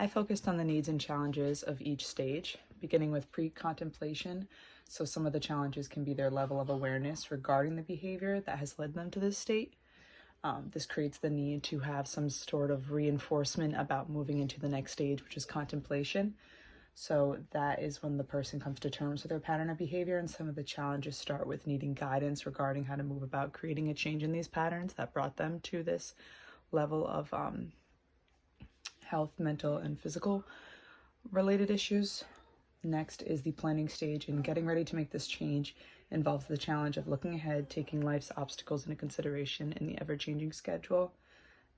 I focused on the needs and challenges of each stage, beginning with pre-contemplation. So some of the challenges can be their level of awareness regarding the behavior that has led them to this state. This creates the need to have some sort of reinforcement about moving into the next stage, which is contemplation. So that is when the person comes to terms with their pattern of behavior, and some of the challenges start with needing guidance regarding how to move about creating a change in these patterns that brought them to this level of health, mental, and physical related issues. Next is the planning stage, and getting ready to make this change involves the challenge of looking ahead, taking life's obstacles into consideration in the ever-changing schedule.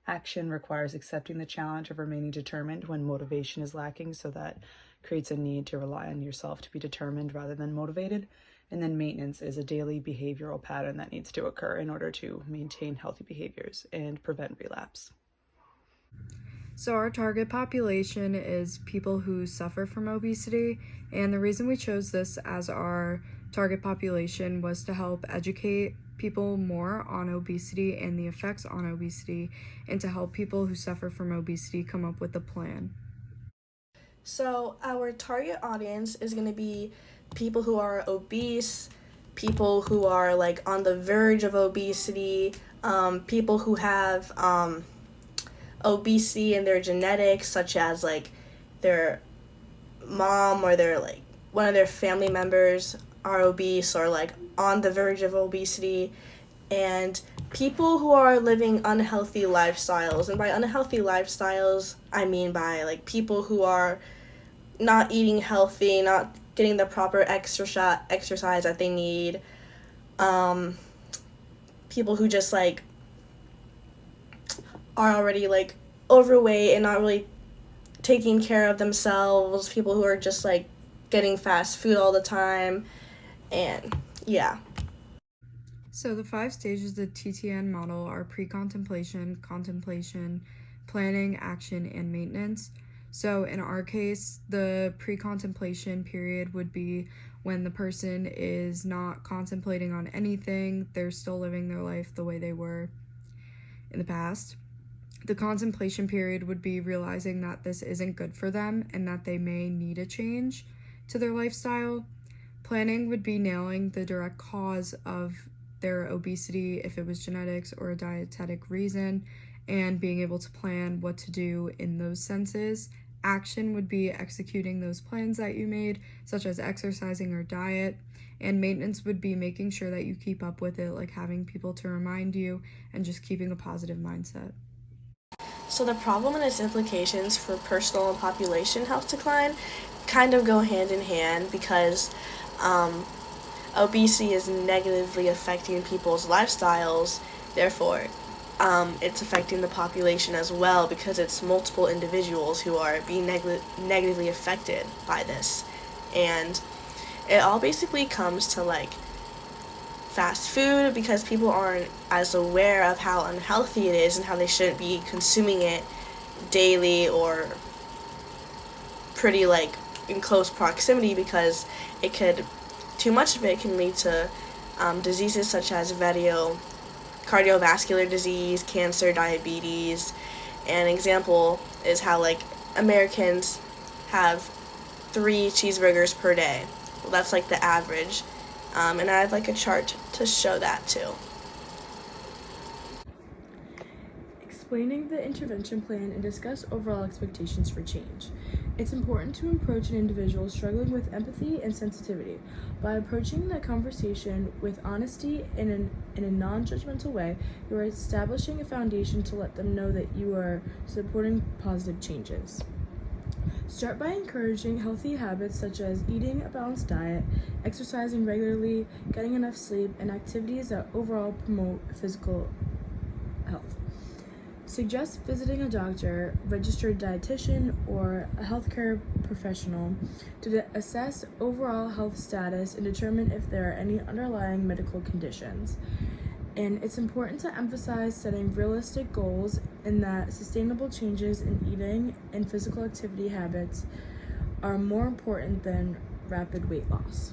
Action requires accepting the challenge of remaining determined when motivation is lacking, so that creates a need to rely on yourself to be determined rather than motivated. And then maintenance is a daily behavioral pattern that needs to occur in order to maintain healthy behaviors and prevent relapse. So our target population is people who suffer from obesity, and the reason we chose this as our target population was to help educate people more on obesity and the effects on obesity, and to help people who suffer from obesity come up with a plan. So our target audience is going to be people who are obese, people who are like on the verge of obesity, people who have obesity in their genetics, such as like their mom or their like one of their family members are obese or like on the verge of obesity, and people who are living unhealthy lifestyles. And by unhealthy lifestyles, I mean by like people who are not eating healthy, not getting the proper exercise that they need, people who just like are already like overweight and not really taking care of themselves, people who are just like getting fast food all the time, and yeah. So the 5 stages of the TTN model are pre-contemplation, contemplation, planning, action, and maintenance. So in our case, the pre-contemplation period would be when the person is not contemplating on anything, they're still living their life the way they were in the past. The contemplation period would be realizing that this isn't good for them and that they may need a change to their lifestyle. Planning would be nailing the direct cause of their obesity, if it was genetics or a dietetic reason, and being able to plan what to do in those senses. Action would be executing those plans that you made, such as exercising or diet. And maintenance would be making sure that you keep up with it, like having people to remind you and just keeping a positive mindset. So the problem and its implications for personal and population health decline kind of go hand in hand, because obesity is negatively affecting people's lifestyles. Therefore, it's affecting the population as well, because it's multiple individuals who are being negatively affected by this. And it all basically comes to like fast food, because people aren't as aware of how unhealthy it is and how they shouldn't be consuming it daily or pretty like in close proximity, because it could, too much of it can lead to diseases such as cardiovascular disease, cancer, diabetes. An example is how like Americans have 3 cheeseburgers per day. Well, that's like the average. And I have like a chart to show that too. Explaining the intervention plan and discuss overall expectations for change. It's important to approach an individual struggling with empathy and sensitivity. By approaching the conversation with honesty in a non-judgmental way, you are establishing a foundation to let them know that you are supporting positive changes. Start by encouraging healthy habits such as eating a balanced diet, exercising regularly, getting enough sleep, and activities that overall promote physical health. Suggest visiting a doctor, registered dietitian, or a healthcare professional to assess overall health status and determine if there are any underlying medical conditions. And it's important to emphasize setting realistic goals, and that sustainable changes in eating and physical activity habits are more important than rapid weight loss.